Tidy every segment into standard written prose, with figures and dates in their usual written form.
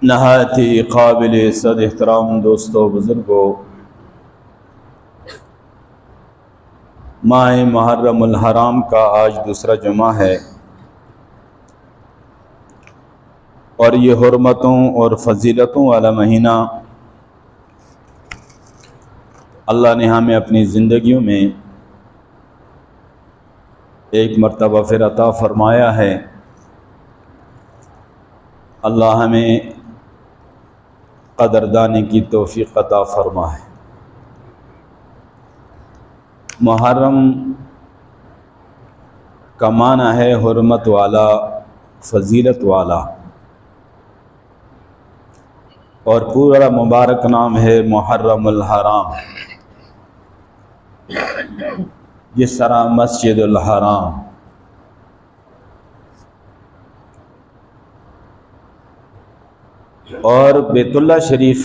نہایت ہی قابل عزت احترام دوستو بزرگوں، ماہ محرم الحرام کا آج دوسرا جمعہ ہے اور یہ حرمتوں اور فضیلتوں والا مہینہ اللہ نے ہمیں اپنی زندگیوں میں ایک مرتبہ پھر عطا فرمایا ہے۔ اللہ ہمیں قدردانی کی توفیق عطا فرمائے۔ محرم کا معنی ہے حرمت والا، فضیلت والا، اور پورا مبارک نام ہے محرم الحرام، جس طرح مسجد الحرام۔ اور بیت اللہ شریف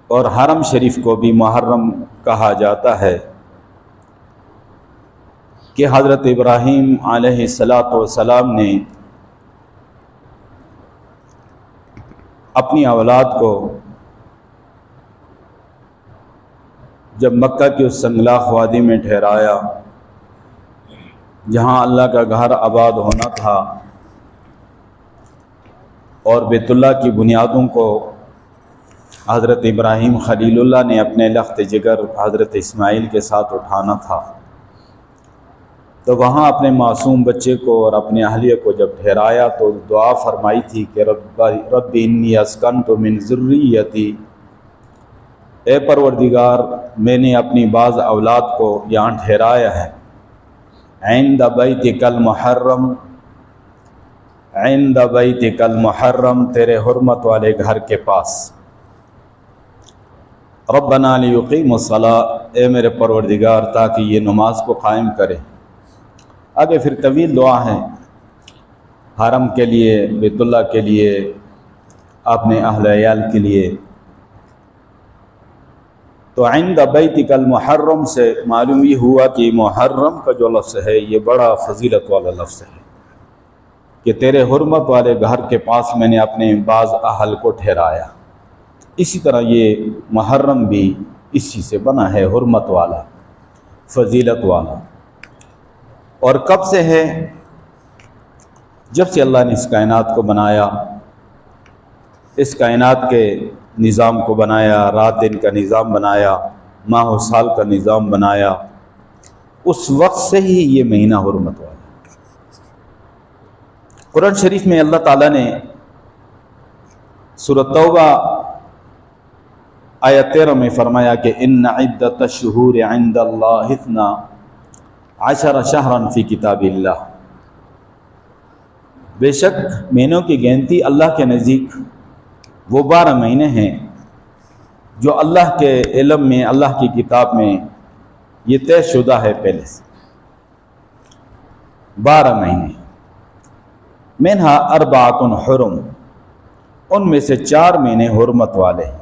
اور حرم شریف کو بھی محرم کہا جاتا ہے کہ حضرت ابراہیم علیہ السلام نے اپنی اولاد کو جب مکہ کی اس سنگلاخ وادی میں ٹھہرایا جہاں اللہ کا گھر آباد ہونا تھا، اور بیت اللہ کی بنیادوں کو حضرت ابراہیم خلیل اللہ نے اپنے لخت جگر حضرت اسماعیل کے ساتھ اٹھانا تھا، تو وہاں اپنے معصوم بچے کو اور اپنے اہلیہ کو جب ٹھہرایا تو دعا فرمائی تھی کہ رب انی اسکنت من ذریتی، اے پروردگار میں نے اپنی بعض اولاد کو یہاں ٹھہرایا ہے، عند بیتک المحرم، عند بیتک المحرم، تیرے حرمت والے گھر کے پاس، ربنا لیقیموا الصلاۃ، اے میرے پروردگار تاکہ یہ نماز کو قائم کرے۔ آگے پھر طویل دعا ہے حرم کے لیے، بیت اللہ کے لیے، اپنے اہل عیال کے لیے۔ تو عند بیتک المحرم سے معلوم یہ ہوا کہ محرم کا جو لفظ ہے یہ بڑا فضیلت والا لفظ ہے کہ تیرے حرمت والے گھر کے پاس میں نے اپنے بعض اہل کو ٹھہرایا۔ اسی طرح یہ محرم بھی اسی سے بنا ہے، حرمت والا، فضیلت والا۔ اور کب سے ہے؟ جب سے اللہ نے اس کائنات کو بنایا، اس کائنات کے نظام کو بنایا، رات دن کا نظام بنایا، ماہ و سال کا نظام بنایا، اس وقت سے ہی یہ مہینہ حرمت والا۔ قرآن شریف میں اللہ تعالیٰ نے سورۃ توبہ آیت 13 میں فرمایا کہ ان عدۃ الشہور عند اللہ 12 شہرا فی کتاب اللہ، بے شک مہینوں کی گنتی اللہ کے نزدیک وہ 12 مہینے ہیں جو اللہ کے علم میں، اللہ کی کتاب میں یہ طے شدہ ہے پہلے سے۔ 12 مہینے، منہا 4 حرم، ان میں سے 4 مہینے حرمت والے ہیں۔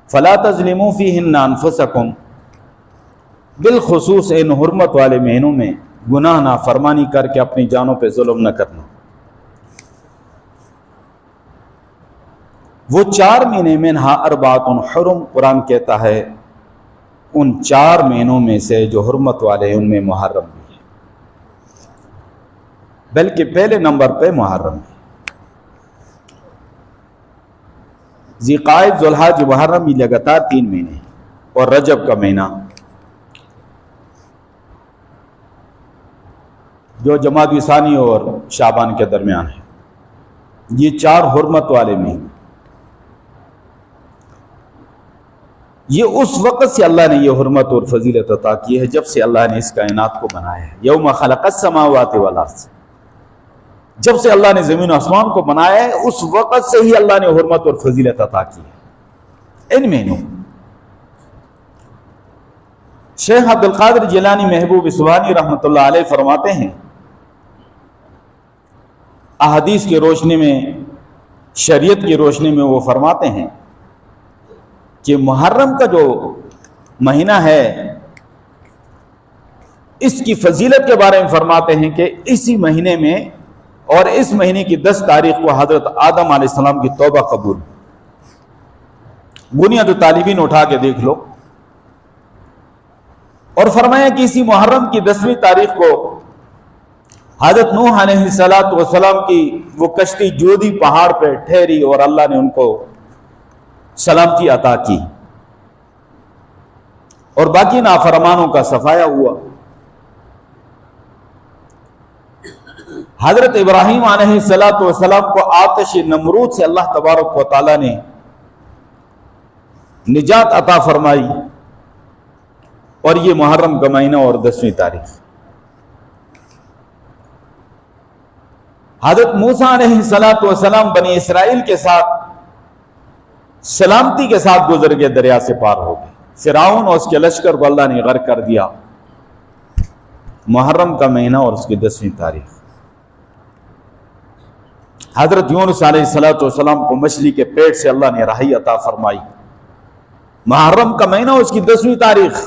فلا تظلموا فیہن انفسکم، بالخصوص ان حرمت والے مہینوں میں گناہ نافرمانی کر کے اپنی جانوں پہ ظلم نہ کرنا۔ وہ 4 مہینے منہا 4 حرم، قرآن کہتا ہے ان 4 مہینوں میں سے جو حرمت والے ہیں ان میں محرم بھی ہے، بلکہ پہلے نمبر پہ محرم ہے۔ ذی-قعدہ، ذوالحج، محرم، یہ لگاتار 3 مہینے، اور رجب کا مہینہ جو جمادی ثانی اور شعبان کے درمیان ہے، یہ 4 حرمت والے مہینے۔ یہ اس وقت سے اللہ نے یہ حرمت اور فضیلت عطا کی ہے جب سے اللہ نے اس کائنات کو بنایا ہے۔ یوم خلق السماوات والارض، جب سے اللہ نے زمین و آسمان کو بنایا ہے اس وقت سے ہی اللہ نے حرمت اور فضیلت عطا کی ہے ان مہینوں۔ شیخ عبد القادر جیلانی محبوب سبحانی رحمۃ اللہ علیہ فرماتے ہیں، احادیث کی روشنی میں، شریعت کی روشنی میں وہ فرماتے ہیں کہ محرم کا جو مہینہ ہے اس کی فضیلت کے بارے میں فرماتے ہیں کہ اسی مہینے میں اور اس مہینے کی 10 تاریخ کو حضرت آدم علیہ السلام کی توبہ قبول. بنیاد طالبین اٹھا کے دیکھ لو. اور فرمایا کہ اسی محرم کی 10ویں تاریخ کو حضرت نوح علیہ السلام کی وہ کشتی جودی پہاڑ پہ ٹھہری اور اللہ نے ان کو سلامتی عطا کی اور باقی نافرمانوں کا صفایا ہوا. حضرت ابراہیم علیہ السلام کو آتش نمرود سے اللہ تبارک و تعالی نے نجات عطا فرمائی اور یہ محرم کا مہینہ اور 10ویں تاریخ. حضرت موسیٰ علیہ السلام بنی اسرائیل کے ساتھ سلامتی کے ساتھ گزر کے دریا سے پار ہو گئے. فرعون اور اس کے لشکر کو اللہ نے غرق کر دیا. محرم کا مہینہ اور اس کی 10ویں تاریخ. حضرت یونس علیہ السلام کو مچھلی کے پیٹ سے اللہ نے رہائی عطا فرمائی. محرم کا مہینہ اور اس کی 10ویں تاریخ.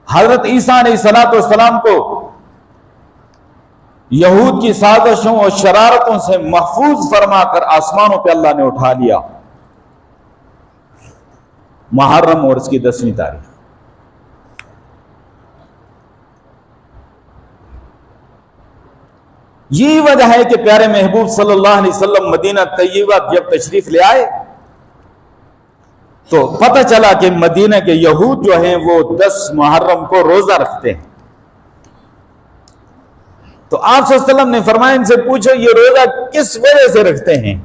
حضرت عیسیٰ علیہ السلام کو یہود کی سازشوں اور شرارتوں سے محفوظ فرما کر آسمانوں پہ اللہ نے اٹھا لیا. محرم اور اس کی 10ویں تاریخ. یہی وجہ ہے کہ پیارے محبوب صلی اللہ علیہ وسلم مدینہ طیبہ جب تشریف لے آئے تو پتہ چلا کہ مدینہ کے یہود جو ہیں وہ 10 محرم کو روزہ رکھتے ہیں. تو آپ صلی اللہ علیہ وسلم نے فرمایا ان سے پوچھو یہ روزہ کس وجہ سے رکھتے ہیں.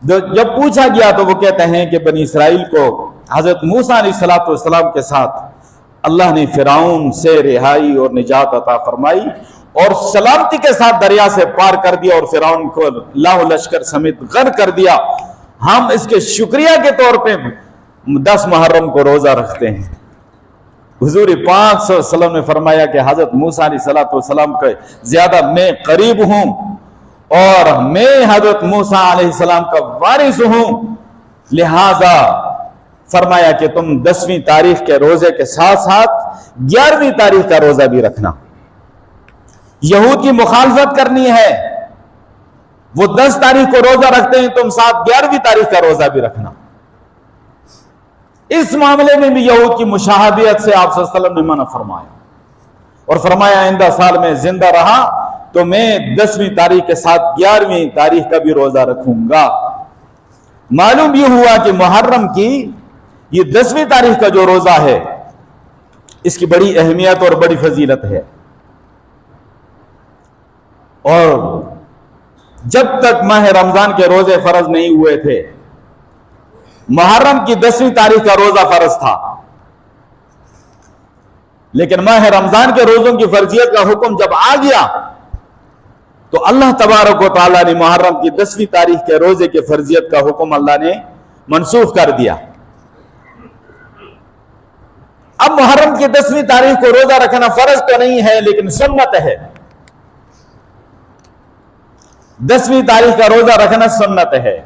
جب پوچھا گیا تو وہ کہتے ہیں کہ بنی اسرائیل کو حضرت موسیٰ علیہ السلام کے ساتھ اللہ نے فرعون سے رہائی اور نجات عطا فرمائی اور سلامتی کے ساتھ دریا سے پار کر دیا اور فرعون کو لاہ لشکر سمیت غرق کر دیا. ہم اس کے شکریہ کے طور پہ 10 محرم کو روزہ رکھتے ہیں. حضور پاک صلی اللہ علیہ وسلم نے فرمایا کہ حضرت موسیٰ علیہ السلام کے زیادہ میں قریب ہوں اور میں حضرت موسیٰ علیہ السلام کا وارث ہوں، لہذا فرمایا کہ تم 10ویں تاریخ کے روزے کے ساتھ ساتھ 11ویں تاریخ کا روزہ بھی رکھنا. یہود کی مخالفت کرنی ہے، وہ 10 تاریخ کو روزہ رکھتے ہیں، تم ساتھ 11ویں تاریخ کا روزہ بھی رکھنا. اس معاملے میں بھی یہود کی مشاہدت سے آپ صلی اللہ علیہ وسلم نے منع فرمایا اور فرمایا آئندہ سال میں زندہ رہا تو میں 10ویں تاریخ کے ساتھ 11ویں تاریخ کا بھی روزہ رکھوں گا. معلوم یہ ہوا کہ محرم کی یہ 10ویں تاریخ کا جو روزہ ہے اس کی بڑی اہمیت اور بڑی فضیلت ہے. اور جب تک ماہ رمضان کے روزے فرض نہیں ہوئے تھے محرم کی 10ویں تاریخ کا روزہ فرض تھا، لیکن ماہ رمضان کے روزوں کی فرضیت کا حکم جب آ گیا تو اللہ تبارک و تعالیٰ نے محرم کی 10ویں تاریخ کے روزے کی فرضیت کا حکم اللہ نے منسوخ کر دیا. اب محرم کی 10ویں تاریخ کو روزہ رکھنا فرض تو نہیں ہے لیکن سنت ہے. 10ویں تاریخ کا روزہ رکھنا سنت ہے.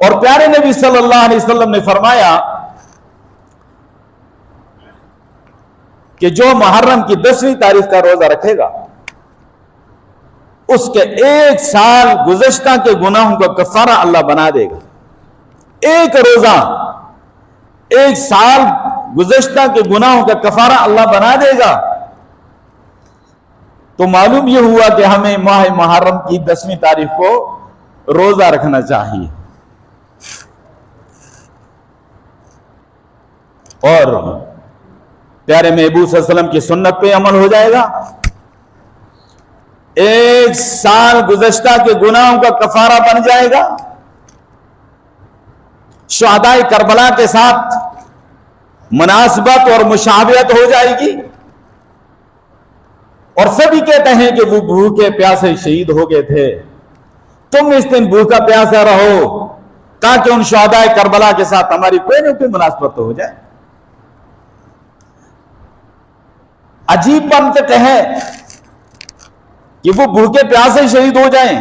اور پیارے نبی صلی اللہ علیہ وسلم نے فرمایا کہ جو محرم کی 10ویں تاریخ کا روزہ رکھے گا اس کے 1 سال گزشتہ کے گناہوں کا کفارہ اللہ بنا دے گا. ایک روزہ 1 سال گزشتہ کے گناہوں کا کفارہ اللہ بنا دے گا. تو معلوم یہ ہوا کہ ہمیں ماہ محرم کی 10ویں تاریخ کو روزہ رکھنا چاہیے اور پیارے محبوب صلی اللہ علیہ وسلم کی سنت پہ عمل ہو جائے گا. 1 سال گزشتہ کے گناہوں کا کفارہ بن جائے گا. شہداء کربلا کے ساتھ مناسبت اور مشابہت ہو جائے گی اور سبھی کہتے ہیں کہ وہ بھوکے پیاسے شہید ہو گئے تھے، تم اس دن بھوکا پیاسا رہو تاکہ ان شہداء کربلا کے ساتھ ہماری کوئی نہ کوئی مناسبت ہو جائے. عجیب منطق ہے کہ وہ بھوکے پیاسے شہید ہو جائیں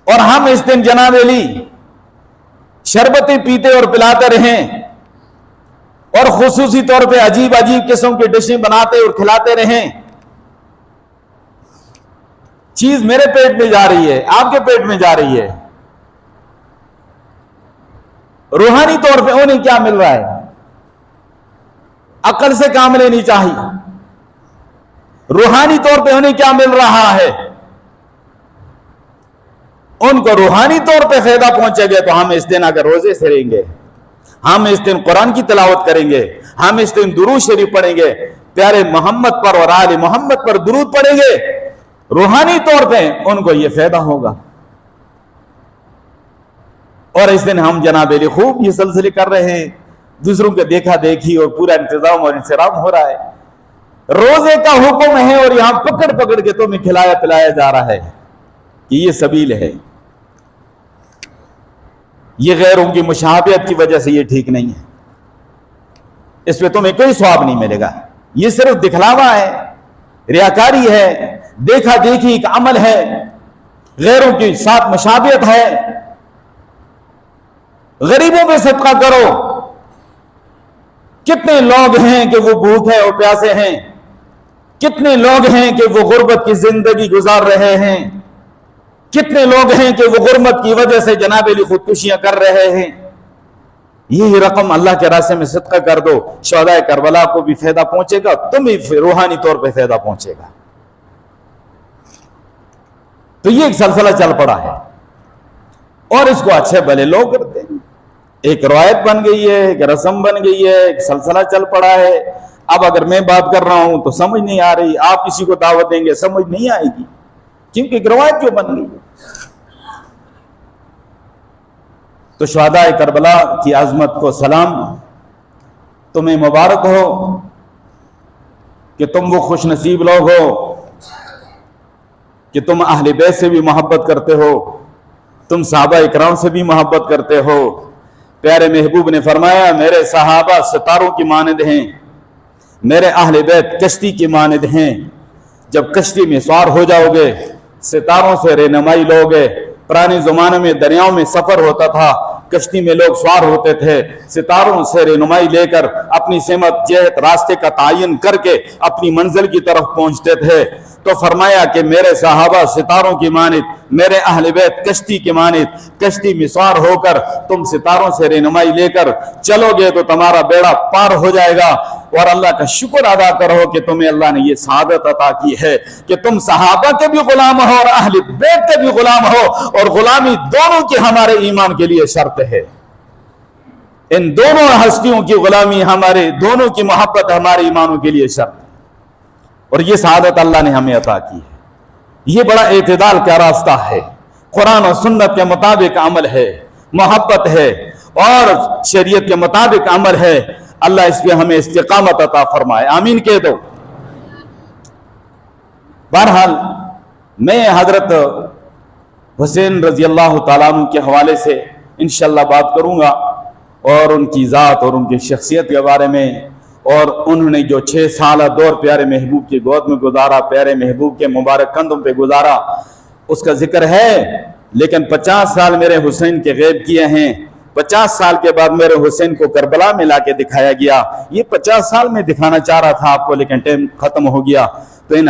اور ہم اس دن جناب علی شربتیں پیتے اور پلاتے رہیں اور خصوصی طور پہ عجیب عجیب قسم کی ڈشیں بناتے اور کھلاتے رہیں چیز میرے پیٹ میں جا رہی ہے، آپ کے پیٹ میں جا رہی ہے، روحانی طور پہ انہیں کیا مل رہا ہے؟ عقل سے کام لینی چاہیے، روحانی طور پہ انہیں کیا مل رہا ہے؟ ان کو روحانی طور پہ فائدہ پہنچے گا تو ہم اس دن اگر روزے سے رہیں گے، ہم اس دن قرآن کی تلاوت کریں گے، ہم اس دن درود شریف پڑھیں گے، پیارے محمد پر اور آل محمد پر درود پڑھیں گے، روحانی طور پہ ان کو یہ فائدہ ہوگا۔ اور اس دن ہم جناب علی خوب یہ سلسلے کر رہے ہیں، دوسروں کے دیکھا دیکھی اور پورا انتظام اور انصراف ہو رہا ہے۔ روزے کا حکم ہے اور یہاں پکڑ پکڑ کے تمہیں کھلایا پلایا جا رہا ہے کہ یہ سبیل ہے۔ یہ غیروں کی مشابہت کی وجہ سے یہ ٹھیک نہیں ہے، اس پہ تمہیں کوئی ثواب نہیں ملے گا، یہ صرف دکھلاوا ہے، ریاکاری ہے، دیکھا دیکھی ایک عمل ہے، غیروں کے ساتھ مشابہت ہے۔ غریبوں پہ صدقہ کرو، کتنے لوگ ہیں کہ وہ بھوکے اور پیاسے ہیں، کتنے لوگ ہیں کہ وہ غربت کی زندگی گزار رہے ہیں، کتنے لوگ ہیں کہ وہ غربت کی وجہ سے جناب علی خودکشیاں کر رہے ہیں۔ یہی رقم اللہ کے راستے میں صدقہ کر دو، شہداء کربلا کو بھی فائدہ پہنچے گا، تمہیں روحانی طور پہ فائدہ پہنچے گا۔ تو یہ ایک سلسلہ چل پڑا ہے اور اس کو اچھے بھلے لوگ کرتے ہیں، ایک روایت بن گئی ہے، ایک رسم بن گئی ہے، ایک سلسلہ چل پڑا ہے۔ اب اگر میں بات کر رہا ہوں تو سمجھ نہیں آ رہی، آپ کسی کو دعوت دیں گے سمجھ نہیں آئے گی، کیونکہ ایک روایت جو بن گئی ہے۔ تو شہداء کربلا کی عظمت کو سلام، تمہیں مبارک ہو کہ تم وہ خوش نصیب لوگ ہو کہ تم اہل بیت سے بھی محبت کرتے ہو، تم صحابہ اکرام سے بھی محبت کرتے ہو۔ پیارے محبوب نے فرمایا میرے صحابہ ستاروں کی مانند ہیں، میرے اہل بیت کشتی کی مانند ہیں۔ جب کشتی میں سوار ہو جاؤ گے، ستاروں سے رہنمائی لو گے۔ پرانے زمانے میں دریاؤں میں سفر ہوتا تھا، کشتی میں لوگ سوار ہوتے تھے، ستاروں سے رہنمائی لے کر اپنی سمت جہت راستے کا تعین کر کے اپنی منزل کی طرف پہنچتے تھے۔ تو فرمایا کہ میرے صحابہ ستاروں کی مانند، میرے اہل بیت کشتی کی مانند، کشتی میں سوار ہو کر تم ستاروں سے رہنمائی لے کر چلو گے تو تمہارا بیڑا پار ہو جائے گا۔ اور اللہ کا شکر ادا کرو کہ تمہیں اللہ نے یہ سعادت عطا کی ہے کہ تم صحابہ کے بھی غلام ہو اور اہل بیت کے بھی غلام ہو، اور غلامی دونوں کی ہمارے ایمان کے لیے شرط ہے۔ ان دونوں ہستیوں کی غلامی ہمارے دونوں کی محبت ہمارے ایمانوں کے لیے شرط ہے، اور یہ سعادت اللہ نے ہمیں عطا کی ہے۔ یہ بڑا اعتدال کا راستہ ہے، قرآن و سنت کے مطابق عمل ہے، محبت ہے اور شریعت کے مطابق عمل ہے۔ اللہ اس پہ ہمیں استقامت عطا فرمائے، آمین کہہ دو۔ بہرحال میں حضرت حسین رضی اللہ تعالیٰ عنہ کے حوالے سے انشاءاللہ بات کروں گا، اور ان کی ذات اور ان کی شخصیت کے بارے میں، اور انہوں نے جو 6 سالہ دور پیارے محبوب کی گود میں گزارا، پیارے محبوب کے مبارک کندھوں پہ گزارا، اس کا ذکر ہے۔ لیکن 50 سال میرے حسین کے غیب کیے ہیں، 50 سال کے بعد میرے حسین کو کربلا میں لا کے دکھایا گیا۔ یہ 50 سال میں دکھانا چاہ رہا تھا آپ کو، لیکن ٹائم ختم ہو گیا، تو ان